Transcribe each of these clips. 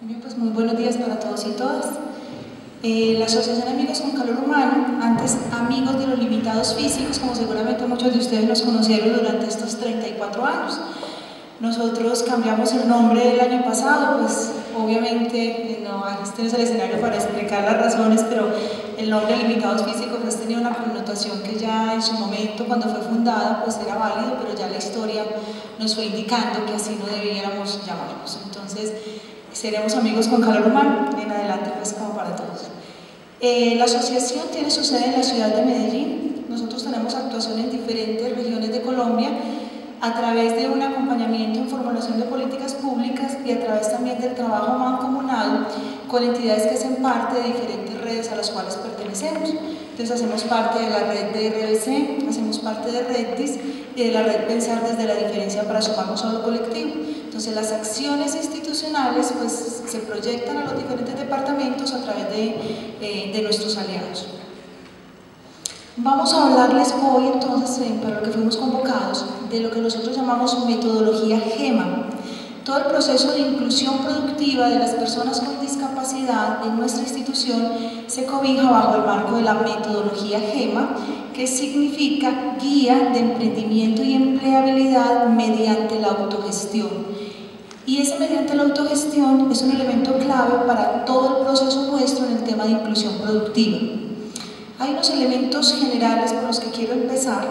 Muy bien, pues muy buenos días para todos y todas. La Asociación Amigos con Calor Humano, antes Amigos de los Limitados Físicos, como seguramente muchos de ustedes nos conocieron durante estos 34 años. Nosotros cambiamos el nombre el año pasado, pues obviamente no este es el escenario para explicar las razones, pero el nombre de Limitados Físicos pues tenía una connotación que ya en su momento, cuando fue fundada, pues era válido, pero ya la historia nos fue indicando que así no debiéramos llamarnos. Entonces, seremos Amigos con Calor Humano en adelante, pues como para todos. La asociación tiene su sede en la ciudad de Medellín. Nosotros tenemos actuación en diferentes regiones de Colombia a través de un acompañamiento en formulación de políticas públicas y a través también del trabajo mancomunado con entidades que hacen parte de diferentes redes a las cuales pertenecemos. Entonces hacemos parte de la red de RBC, hacemos parte de Reddis y de la red Pensar desde la Diferencia para sumarnos a lo colectivo. Entonces las acciones institucionales pues se proyectan a los diferentes departamentos a través de nuestros aliados. Vamos a hablarles hoy entonces, para lo que fuimos convocados, de lo que nosotros llamamos metodología GEMA. Todo el proceso de inclusión productiva de las personas con discapacidad en nuestra institución se cobija bajo el marco de la metodología GEMA, que significa Guía de Emprendimiento y Empleabilidad mediante la autogestión. Y ese mediante la autogestión es un elemento clave para todo el proceso nuestro en el tema de inclusión productiva. Hay unos elementos generales por los que quiero empezar.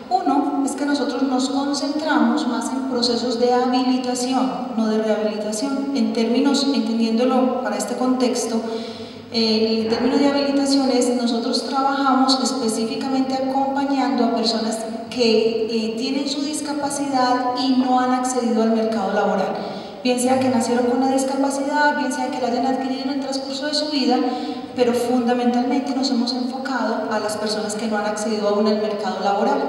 Uno es que nosotros nos concentramos más en procesos de habilitación, no de rehabilitación. En términos, entendiéndolo para este contexto, el término de habilitación es nosotros trabajamos específicamente acompañando a personas que tienen su discapacidad y no han accedido al mercado laboral. Bien sea que nacieron con una discapacidad, bien sea que la hayan adquirido en el transcurso de su vida, pero fundamentalmente nos hemos enfocado a las personas que no han accedido aún al mercado laboral.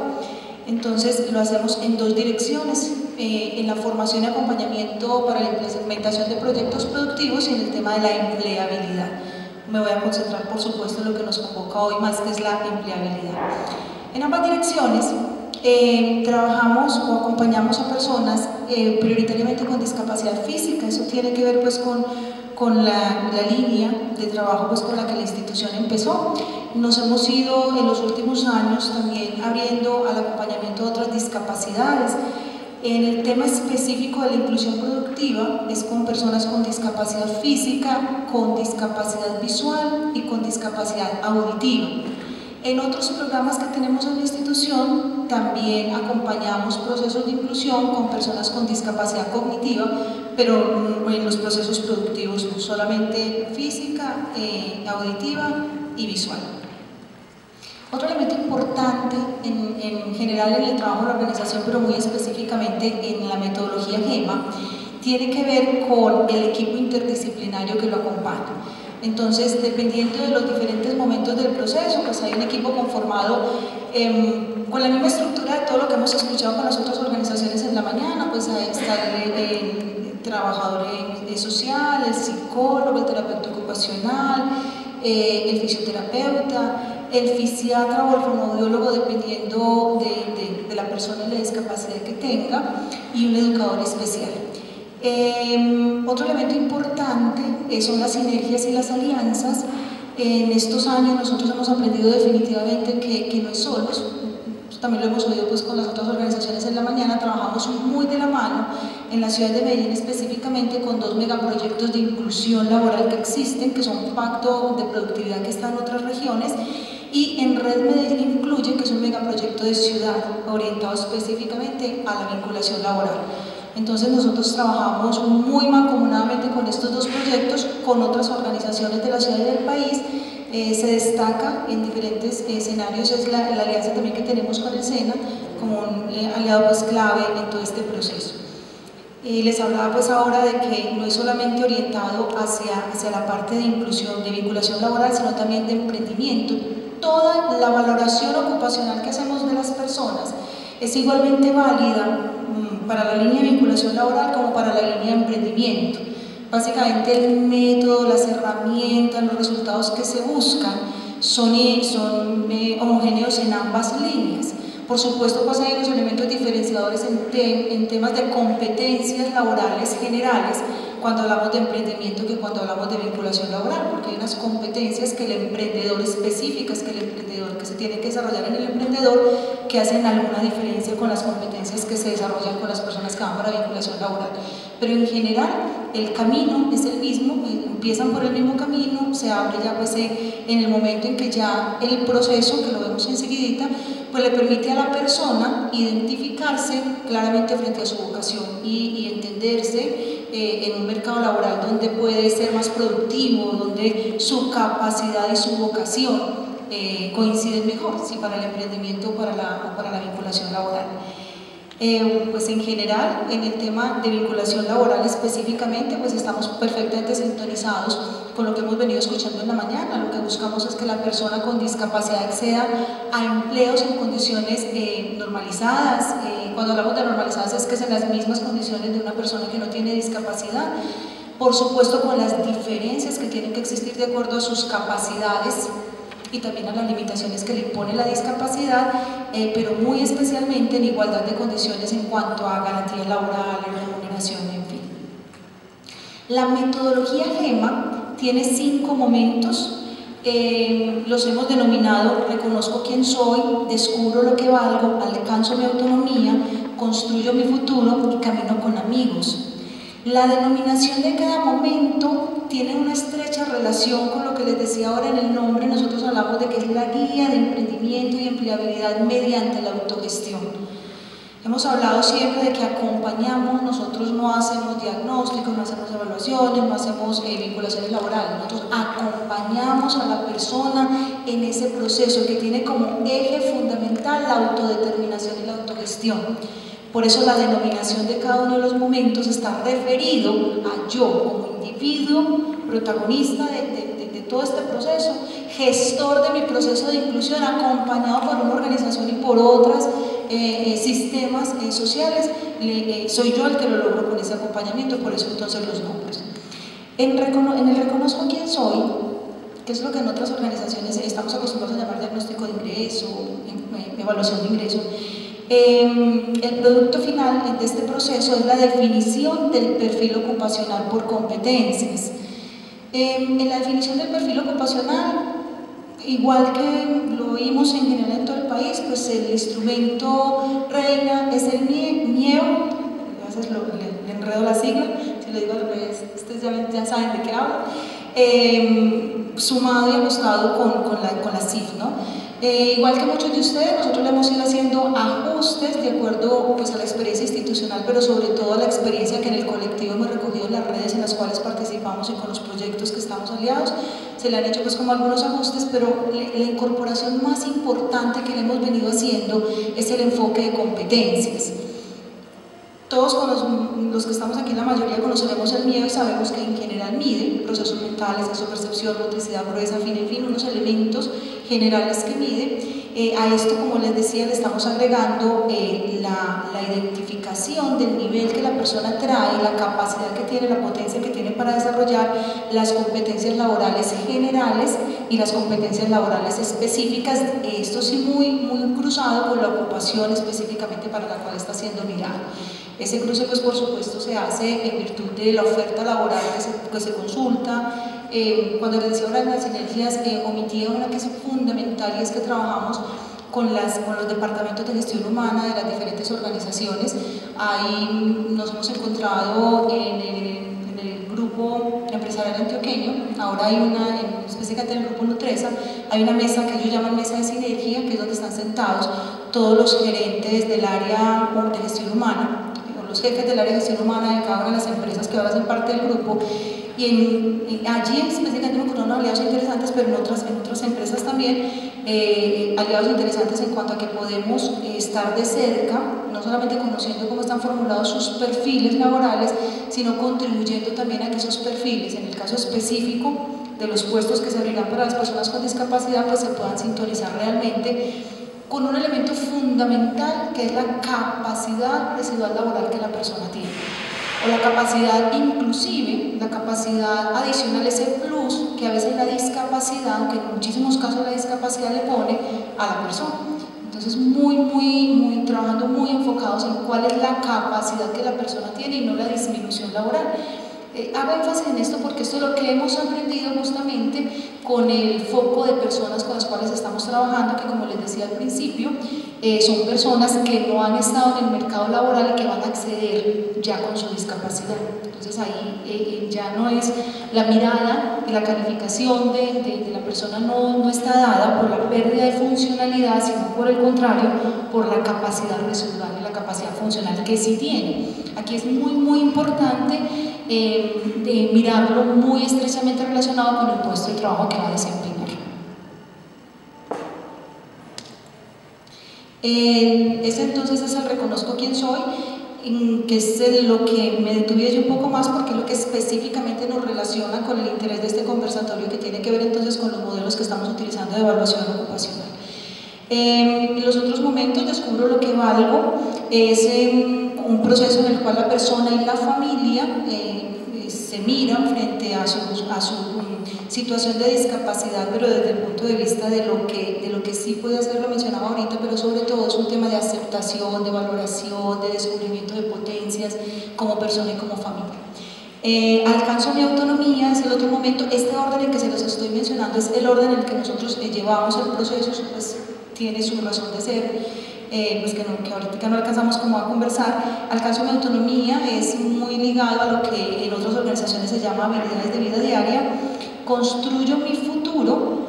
Entonces lo hacemos en dos direcciones, en la formación y acompañamiento para la implementación de proyectos productivos y en el tema de la empleabilidad. Me voy a concentrar por supuesto en lo que nos convoca hoy más, que es la empleabilidad. En ambas direcciones trabajamos o acompañamos a personas prioritariamente con discapacidad física. Eso tiene que ver pues con la línea de trabajo pues, con la que la institución empezó. Nos hemos ido en los últimos años también abriendo al acompañamiento de otras discapacidades. En el tema específico de la inclusión productiva es con personas con discapacidad física, con discapacidad visual y con discapacidad auditiva. En otros programas que tenemos en la institución también acompañamos procesos de inclusión con personas con discapacidad cognitiva, pero en los procesos productivos no solamente física, auditiva y visual. Otro elemento importante en general en el trabajo de la organización, pero muy específicamente en la metodología GEMA, tiene que ver con el equipo interdisciplinario que lo acompaña. Entonces, dependiendo de los diferentes momentos del proceso, pues hay un equipo conformado con la misma estructura de todo lo que hemos escuchado con las otras organizaciones en la mañana, pues ahí está el trabajador social, el psicólogo, el terapeuta ocupacional, el fisioterapeuta, el fisiatra o el fonoaudiólogo, dependiendo de la persona y la discapacidad que tenga, y un educador especial. Otro elemento importante son las sinergias y las alianzas. En estos años nosotros hemos aprendido definitivamente que no es solos. También lo hemos oído pues, con las otras organizaciones en la mañana. Trabajamos muy de la mano en la ciudad de Medellín, específicamente con dos megaproyectos de inclusión laboral que existen, que son un pacto de productividad que está en otras regiones, y en Red Medellín Incluye, que es un megaproyecto de ciudad orientado específicamente a la vinculación laboral. Entonces nosotros trabajamos muy mancomunadamente con estos dos proyectos, con otras organizaciones de la ciudad y del país. Se destaca en diferentes escenarios es la alianza también que tenemos con el SENA como un aliado pues, clave en todo este proceso. Les hablaba pues ahora de que no es solamente orientado hacia la parte de inclusión, de vinculación laboral, sino también de emprendimiento. Toda la valoración ocupacional que hacemos de las personas es igualmente válida para la línea de vinculación laboral como para la línea de emprendimiento. Básicamente el método, las herramientas, los resultados que se buscan son homogéneos en ambas líneas. Por supuesto, pues hay unos elementos diferenciadores en temas de competencias laborales generales cuando hablamos de emprendimiento que cuando hablamos de vinculación laboral, porque hay unas competencias que el emprendedor específicas que se tiene que desarrollar en el emprendedor que hacen alguna diferencia con las competencias que se desarrollan con las personas que van para vinculación laboral. Pero en general el camino es el mismo, empiezan por el mismo camino, se abre ya pues en el momento en que ya el proceso, que lo vemos enseguidita, pues le permite a la persona identificarse claramente frente a su vocación y entenderse en un mercado laboral donde puede ser más productivo, donde su capacidad y su vocación coinciden mejor, si para el emprendimiento o para la vinculación laboral. Pues en general, en el tema de vinculación laboral específicamente, pues estamos perfectamente sintonizados con lo que hemos venido escuchando en la mañana. Lo que buscamos es que la persona con discapacidad acceda a empleos en condiciones normalizadas. Cuando hablamos de normalizadas es que es en las mismas condiciones de una persona que no tiene discapacidad, por supuesto con las diferencias que tienen que existir de acuerdo a sus capacidades y también a las limitaciones que le impone la discapacidad, pero muy especialmente en igualdad de condiciones en cuanto a garantía laboral, remuneración, en fin. La metodología GEMA tiene 5 momentos, los hemos denominado: reconozco quién soy, descubro lo que valgo, alcanzo mi autonomía, construyo mi futuro y camino con amigos. La denominación de cada momento tiene una estrecha relación con lo que les decía ahora en el nombre. Nosotros hablamos de que es la guía de emprendimiento y empleabilidad mediante la autogestión. Hemos hablado siempre de que acompañamos, nosotros no hacemos diagnósticos, no hacemos evaluaciones, no hacemos vinculaciones laborales, nosotros acompañamos a la persona en ese proceso que tiene como eje fundamental la autodeterminación y la autogestión. Por eso la denominación de cada uno de los momentos está referido a yo como individuo, protagonista de todo este proceso, gestor de mi proceso de inclusión, acompañado por una organización y por otros sistemas sociales. Soy yo el que lo logro con ese acompañamiento, por eso entonces los nombres. En el reconozco quién soy, que es lo que en otras organizaciones estamos acostumbrados a llamar diagnóstico de ingreso, evaluación de ingreso. El producto final de este proceso es la definición del perfil ocupacional por competencias. En la definición del perfil ocupacional, igual que lo oímos en general en todo el país, pues el instrumento reina es el MIEO, a veces le enredo la sigla, si lo digo al revés, ustedes ya saben de qué hablo, sumado y ajustado con la CIF, ¿no? Igual que muchos de ustedes, nosotros le hemos ido haciendo ajustes de acuerdo pues, a la experiencia institucional, pero sobre todo a la experiencia que en el colectivo hemos recogido en las redes en las cuales participamos y con los proyectos que estamos aliados. Se le han hecho pues como algunos ajustes, pero la incorporación más importante que le hemos venido haciendo es el enfoque de competencias. Todos los que estamos aquí, la mayoría conocemos el MIEO y sabemos que en general mide procesos mentales, percepción, motricidad gruesa, en fin, unos elementos generales que mide. A esto, como les decía, le estamos agregando la identificación del nivel que la persona trae, la capacidad que tiene, la potencia que tiene para desarrollar las competencias laborales generales y las competencias laborales específicas, esto sí muy cruzado con la ocupación específicamente para la cual está siendo mirado. Ese cruce, pues por supuesto, se hace en virtud de la oferta laboral que se consulta. Cuando les decía ahora de las sinergias, omitía una que es fundamental, y es que trabajamos con los departamentos de gestión humana de las diferentes organizaciones. Ahí nos hemos encontrado en el grupo empresarial antioqueño. Ahora hay una, específicamente en el grupo Nutresa, hay una mesa que ellos llaman mesa de sinergia, que es donde están sentados todos los gerentes del área de gestión humana, los jefes del área de gestión humana de cada una de las empresas que ahora hacen parte del grupo, y allí específicamente me encontraron aliados interesantes, pero en otras empresas también, aliados interesantes en cuanto a que podemos estar de cerca, no solamente conociendo cómo están formulados sus perfiles laborales, sino contribuyendo también a que esos perfiles, en el caso específico de los puestos que se abrirán para las personas con discapacidad, pues se puedan sintonizar realmente con un elemento fundamental que es la capacidad residual laboral que la persona tiene, o la capacidad inclusive, la capacidad adicional, ese plus que a veces la discapacidad, aunque en muchísimos casos la discapacidad le pone a la persona. Entonces trabajando muy enfocados en cuál es la capacidad que la persona tiene y no la disminución laboral. Hago énfasis en esto porque esto es lo que hemos aprendido justamente con el foco de personas con las cuales estamos trabajando, que como les decía al principio, son personas que no han estado en el mercado laboral y que van a acceder ya con su discapacidad. Entonces ahí ya no es la mirada y la calificación de la persona no está dada por la pérdida de funcionalidad, sino por el contrario, por la capacidad residual y la capacidad funcional que sí tiene. Aquí es muy importante mirarlo muy estrechamente relacionado con el puesto de trabajo que va a desempeñar. Entonces es el reconozco quién soy, que es lo que me detuve yo un poco más porque es lo que específicamente nos relaciona con el interés de este conversatorio, que tiene que ver entonces con los modelos que estamos utilizando de evaluación ocupacional. En los otros momentos descubro lo que valgo, es un proceso en el cual la persona y la familia se miran frente a su situación de discapacidad, pero desde el punto de vista de lo que sí puede hacer, lo mencionaba ahorita, pero sobre todo es un tema de aceptación, de valoración, de descubrimiento de potencias como persona y como familia. Alcanzo mi autonomía, es el otro momento. Este orden en que se los estoy mencionando es el orden en el que nosotros llevamos el proceso, pues tiene su razón de ser. Pues que ahorita no alcanzamos como a conversar. Alcanzo mi autonomía es muy ligado a lo que en otras organizaciones se llama habilidades de vida diaria. Construyo mi futuro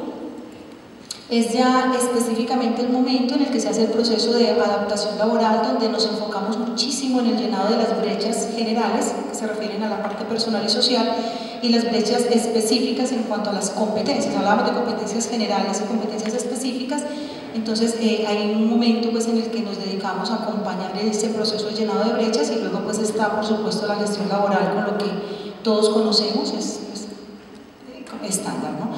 es ya específicamente el momento en el que se hace el proceso de adaptación laboral, donde nos enfocamos muchísimo en el llenado de las brechas generales, que se refieren a la parte personal y social, y las brechas específicas en cuanto a las competencias. Hablamos de competencias generales y competencias específicas. Entonces hay un momento pues, en el que nos dedicamos a acompañar ese proceso de llenado de brechas, y luego pues está por supuesto la gestión laboral, con lo que todos conocemos, es estándar, ¿no?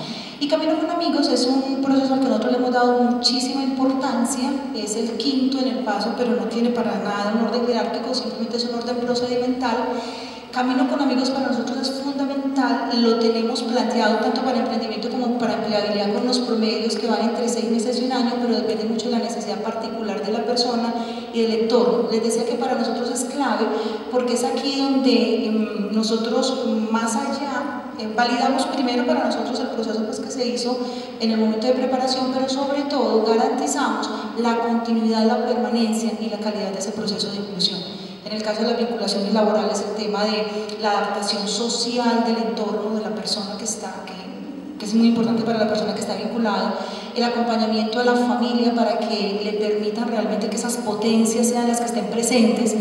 Y Camino con Amigos es un proceso al que nosotros le hemos dado muchísima importancia, es el quinto en el paso, pero no tiene para nada un orden jerárquico, simplemente es un orden procedimental. Camino con Amigos para nosotros es fundamental, lo tenemos planteado tanto para emprendimiento como para empleabilidad con los promedios que van entre 6 meses y un año, pero depende mucho de la necesidad particular de la persona y del entorno. Les decía que para nosotros es clave porque es aquí donde nosotros más allá validamos primero para nosotros el proceso pues, que se hizo en el momento de preparación, pero sobre todo garantizamos la continuidad, la permanencia y la calidad de ese proceso de inclusión. En el caso de las vinculaciones laborales, el tema de la adaptación social del entorno de la persona que es muy importante para la persona que está vinculada, el acompañamiento a la familia para que le permitan realmente que esas potencias sean las que estén presentes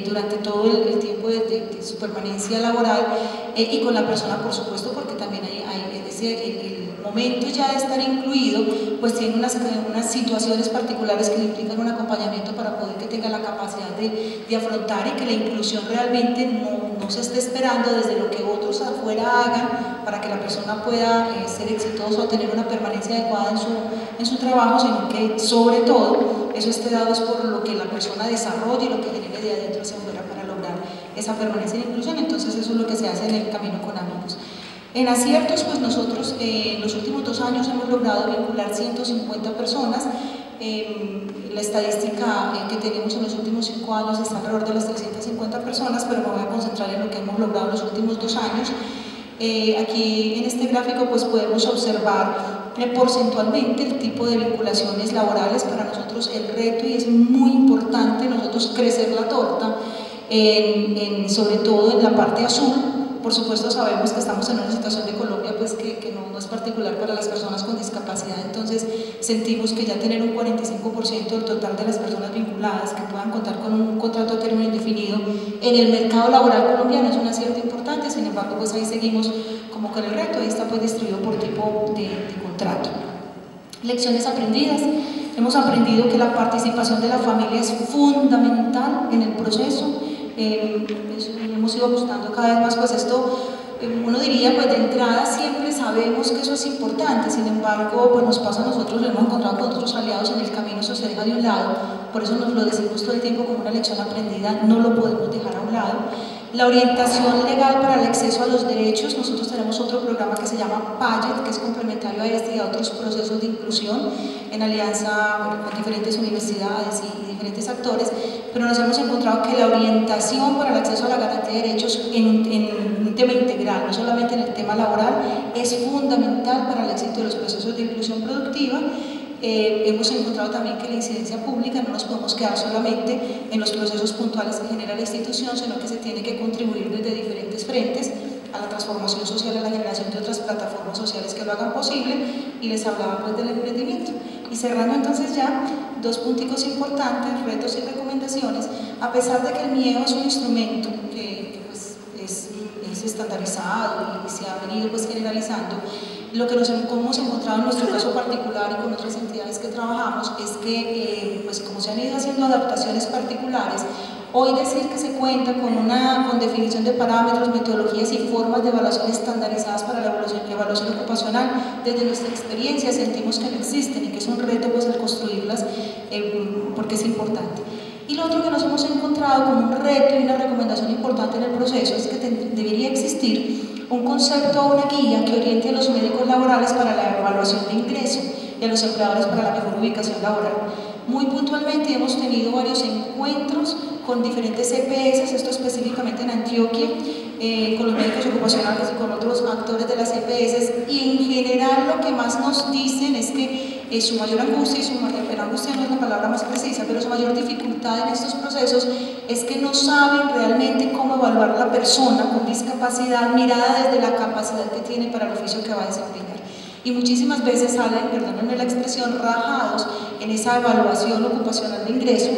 durante todo el tiempo de su permanencia laboral, y con la persona, por supuesto, porque también el momento ya de estar incluido, pues tiene unas situaciones particulares que le implican un acompañamiento para poder que tenga la capacidad de afrontar, y que la inclusión realmente no se esté esperando desde lo que otros afuera hagan para que la persona pueda ser exitosa o tener una permanencia adecuada en su trabajo, sino que sobre todo eso esté dado es por lo que la persona desarrolle y lo que genere de adentro hacia afuera para lograr esa permanencia y inclusión. Entonces eso es lo que se hace en el Camino con Amigos. En aciertos, pues nosotros en los últimos 2 años hemos logrado vincular 150 personas. La estadística que tenemos en los últimos 5 años está alrededor de las 350 personas, pero me voy a concentrar en lo que hemos logrado en los últimos 2 años. Aquí en este gráfico pues podemos observar porcentualmente el tipo de vinculaciones laborales. Para nosotros el reto, y es muy importante nosotros crecer la torta, sobre todo en la parte azul. Por supuesto sabemos que estamos en una situación de Colombia pues, que no es particular para las personas con discapacidad, entonces sentimos que ya tener un 45% del total de las personas vinculadas que puedan contar con un contrato a término indefinido en el mercado laboral colombiano es un acierto importante. Sin embargo, pues ahí seguimos como con el reto, ahí está pues distribuido por tipo de contrato. Lecciones aprendidas. Hemos aprendido que la participación de la familia es fundamental en el proceso. Hemos ido ajustando cada vez más, pues esto uno diría pues de entrada siempre sabemos que eso es importante, sin embargo pues nos pasa a nosotros, lo hemos encontrado con otros aliados en el camino, eso se deja de un lado, por eso nos lo decimos todo el tiempo como una lección aprendida, no lo podemos dejar a un lado. La orientación legal para el acceso a los derechos, nosotros tenemos otro programa que se llama PAYET, que es complementario a este y a otros procesos de inclusión en alianza con diferentes universidades y diferentes actores, pero nos hemos encontrado que la orientación para el acceso a la garantía de derechos en un tema integral, no solamente en el tema laboral, es fundamental para el éxito de los procesos de inclusión productiva. Hemos encontrado también que la incidencia pública no nos podemos quedar solamente en los procesos puntuales que genera la institución, sino que se tiene que contribuir desde diferentes frentes a la transformación social, a la generación de otras plataformas sociales que lo hagan posible, y les hablaba pues del emprendimiento. Y cerrando entonces ya, dos punticos importantes, retos y recomendaciones. A pesar de que el MIEO es un instrumento que pues, es estandarizado y se ha venido pues generalizando, lo que hemos encontrado en nuestro caso particular y con otras entidades que trabajamos es que, pues como se han ido haciendo adaptaciones particulares, hoy decir que se cuenta con definición de parámetros, metodologías y formas de evaluación estandarizadas para la evaluación ocupacional, desde nuestra experiencia sentimos que no existen y que es un reto pues el construirlas porque es importante. Y lo otro que nos hemos encontrado como un reto y una recomendación importante en el proceso es que debería existir un concepto o una guía que oriente a los médicos laborales para la evaluación de ingreso y a los empleadores para la mejor ubicación laboral. Muy puntualmente hemos tenido varios encuentros con diferentes EPS, esto específicamente en Antioquia, con los médicos ocupacionales y con otros actores de las EPS, y en general lo que más nos dicen es que su mayor angustia, angustia no es la palabra más precisa, pero su mayor dificultad en estos procesos es que no saben realmente cómo evaluar a la persona con discapacidad mirada desde la capacidad que tiene para el oficio que va a desempeñar. Y muchísimas veces salen, perdónenme la expresión, rajados en esa evaluación ocupacional de ingreso,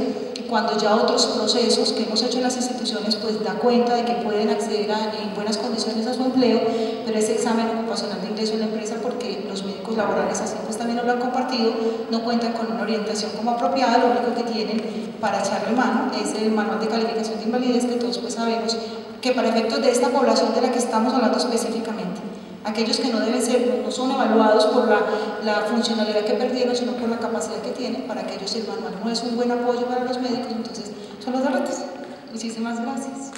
cuando ya otros procesos que hemos hecho en las instituciones pues da cuenta de que pueden acceder en buenas condiciones a su empleo, pero ese examen ocupacional de ingreso en la empresa, porque los médicos laborales así pues también nos lo han compartido, no cuentan con una orientación como apropiada, lo único que tienen para echarle mano es el manual de calificación de invalidez, que todos pues sabemos que para efectos de esta población de la que estamos hablando específicamente, aquellos que no deben ser, no son evaluados por la funcionalidad que perdieron, sino por la capacidad que tienen, para aquellos el manual no es un buen apoyo para los médicos, entonces son los retos. Muchísimas gracias.